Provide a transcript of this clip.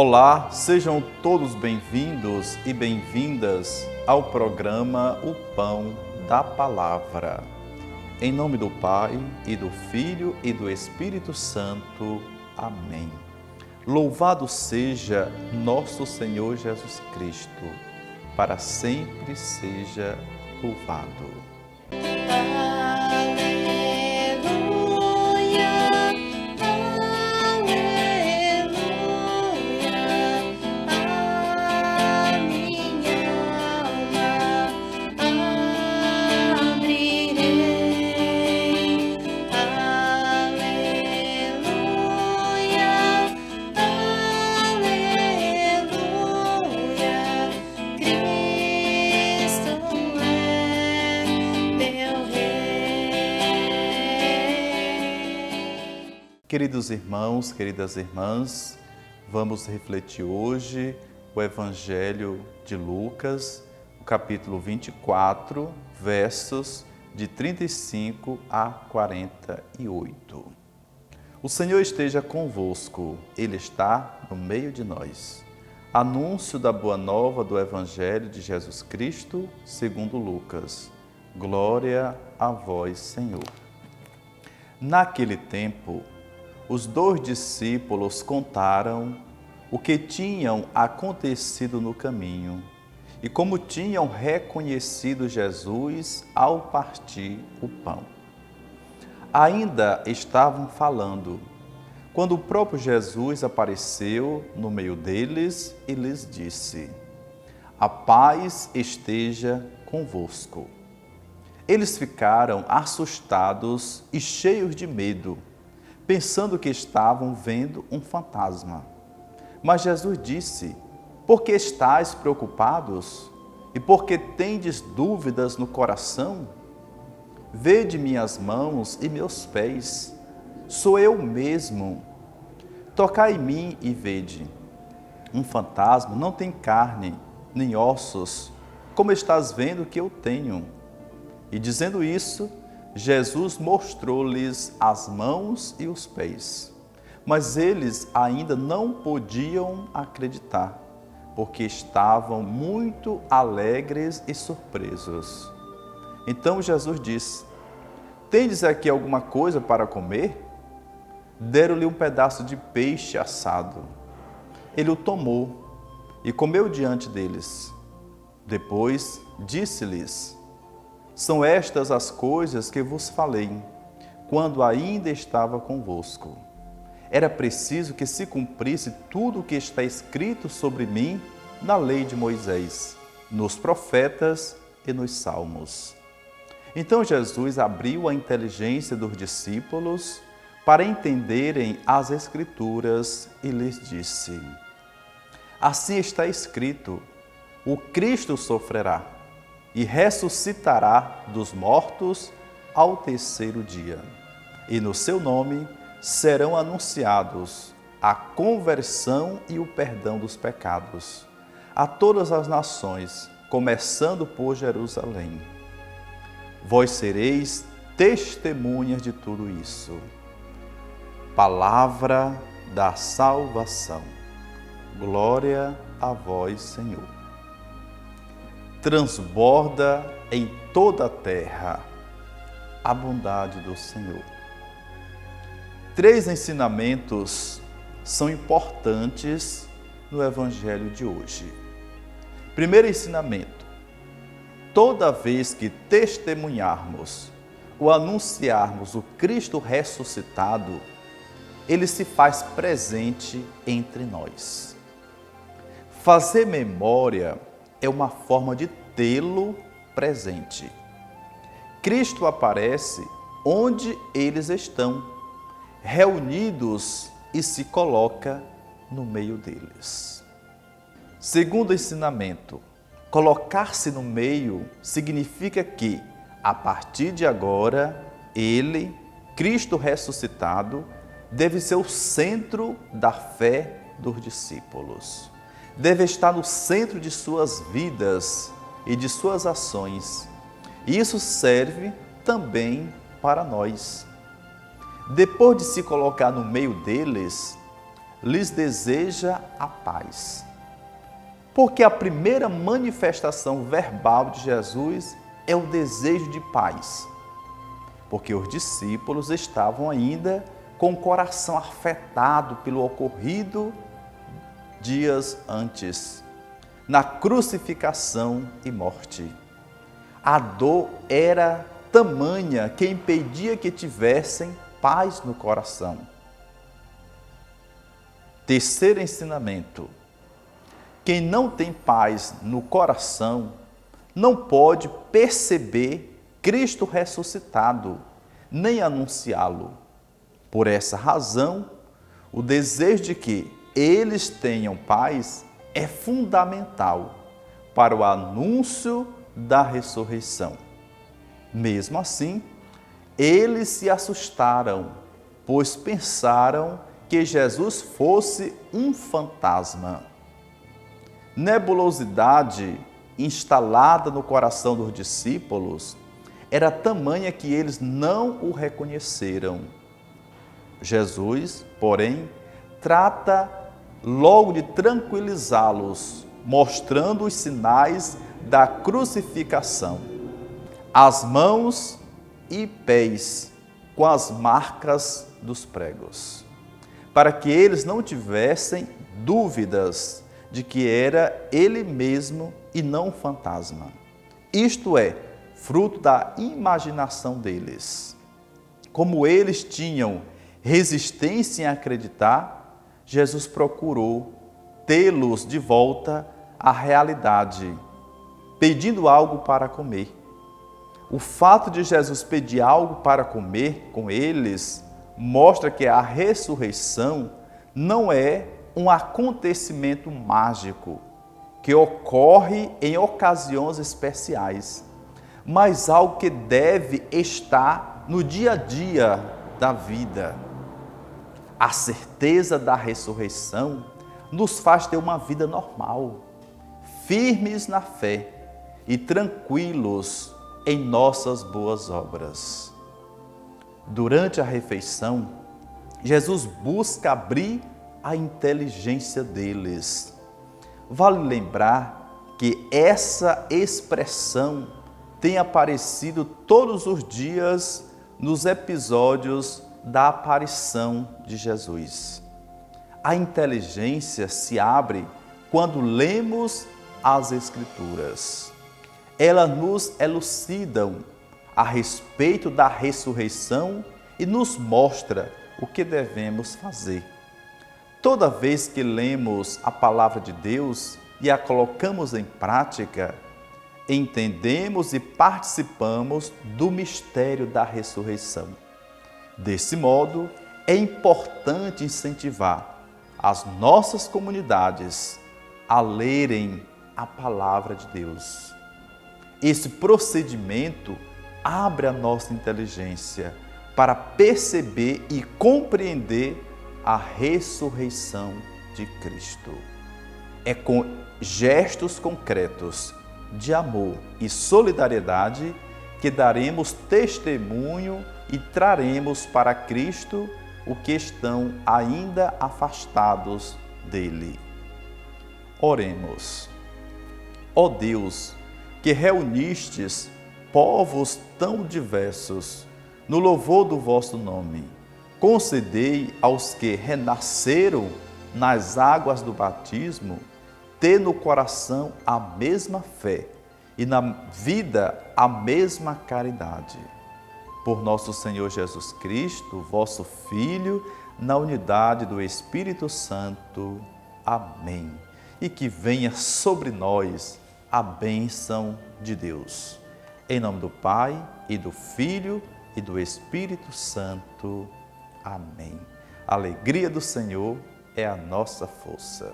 Olá, sejam todos bem-vindos e bem-vindas ao programa O Pão da Palavra. Em nome do Pai, e do Filho, e do Espírito Santo. Amém. Louvado seja nosso Senhor Jesus Cristo, para sempre seja louvado. Queridos irmãos, queridas irmãs, vamos refletir hoje o Evangelho de Lucas, o capítulo 24, versos de 35 a 48. O Senhor esteja convosco, Ele está no meio de nós. Anúncio da boa nova do Evangelho de Jesus Cristo, segundo Lucas. Glória a vós, Senhor. Naquele tempo, os 2 discípulos contaram o que tinham acontecido no caminho e como tinham reconhecido Jesus ao partir o pão. Ainda estavam falando, quando o próprio Jesus apareceu no meio deles e lhes disse: "A paz esteja convosco." Eles ficaram assustados e cheios de medo, pensando que estavam vendo um fantasma. Mas Jesus disse: "Por que estáis preocupados? E por que tendes dúvidas no coração? Vede minhas mãos e meus pés, sou eu mesmo. Tocai em mim e vede. Um fantasma não tem carne, nem ossos, como estás vendo que eu tenho." E dizendo isso, Jesus mostrou-lhes as mãos e os pés. Mas eles ainda não podiam acreditar, porque estavam muito alegres e surpresos. Então Jesus disse: "Tendes aqui alguma coisa para comer?" Deram-lhe um pedaço de peixe assado. Ele o tomou e comeu diante deles. Depois disse-lhes: "São estas as coisas que vos falei, quando ainda estava convosco. Era preciso que se cumprisse tudo o que está escrito sobre mim na lei de Moisés, nos profetas e nos salmos." Então Jesus abriu a inteligência dos discípulos para entenderem as Escrituras e lhes disse: "Assim está escrito: o Cristo sofrerá e ressuscitará dos mortos ao terceiro dia. E no seu nome serão anunciados a conversão e o perdão dos pecados a todas as nações, começando por Jerusalém. Vós sereis testemunhas de tudo isso." Palavra da salvação. Glória a vós, Senhor. Transborda em toda a terra a bondade do Senhor. 3 ensinamentos são importantes no Evangelho de hoje. Primeiro ensinamento: toda vez que testemunharmos ou anunciarmos o Cristo ressuscitado, Ele se faz presente entre nós. Fazer memória é uma forma de tê-lo presente. Cristo aparece onde eles estão, reunidos, e se coloca no meio deles. Segundo ensinamento: colocar-se no meio significa que, a partir de agora, Ele, Cristo ressuscitado, deve ser o centro da fé dos discípulos. Deve estar no centro de suas vidas e de suas ações. E isso serve também para nós. Depois de se colocar no meio deles, lhes deseja a paz. Porque a primeira manifestação verbal de Jesus é o desejo de paz. Porque os discípulos estavam ainda com o coração afetado pelo ocorrido dias antes, na crucificação e morte. A dor era tamanha que impedia que tivessem paz no coração. Terceiro ensinamento: quem não tem paz no coração não pode perceber Cristo ressuscitado, nem anunciá-lo. Por essa razão, o desejo de que eles tenham paz é fundamental para o anúncio da ressurreição. Mesmo assim, eles se assustaram, pois pensaram que Jesus fosse um fantasma. Nebulosidade instalada no coração dos discípulos era tamanha que eles não o reconheceram. Jesus, porém, trata logo de tranquilizá-los, mostrando os sinais da crucificação, as mãos e pés com as marcas dos pregos, para que eles não tivessem dúvidas de que era ele mesmo e não um fantasma. Isto é, fruto da imaginação deles. Como eles tinham resistência em acreditar, Jesus procurou tê-los de volta à realidade, pedindo algo para comer. O fato de Jesus pedir algo para comer com eles mostra que a ressurreição não é um acontecimento mágico que ocorre em ocasiões especiais, mas algo que deve estar no dia a dia da vida. A certeza da ressurreição nos faz ter uma vida normal, firmes na fé e tranquilos em nossas boas obras. Durante a refeição, Jesus busca abrir a inteligência deles. Vale lembrar que essa expressão tem aparecido todos os dias nos episódios da aparição de Jesus. A inteligência se abre quando lemos as Escrituras. Elas nos elucidam a respeito da ressurreição e nos mostra o que devemos fazer. Toda vez que lemos a palavra de Deus e a colocamos em prática, entendemos e participamos do mistério da ressurreição. Desse modo, é importante incentivar as nossas comunidades a lerem a palavra de Deus. Esse procedimento abre a nossa inteligência para perceber e compreender a ressurreição de Cristo. É com gestos concretos de amor e solidariedade que daremos testemunho e traremos para Cristo o que estão ainda afastados dele. Oremos. Ó Deus, que reunistes povos tão diversos no louvor do vosso nome, concedei aos que renasceram nas águas do batismo ter no coração a mesma fé e na vida a mesma caridade. Por nosso Senhor Jesus Cristo, vosso Filho, na unidade do Espírito Santo. Amém. E que venha sobre nós a bênção de Deus. Em nome do Pai, e do Filho, e do Espírito Santo. Amém. A alegria do Senhor é a nossa força.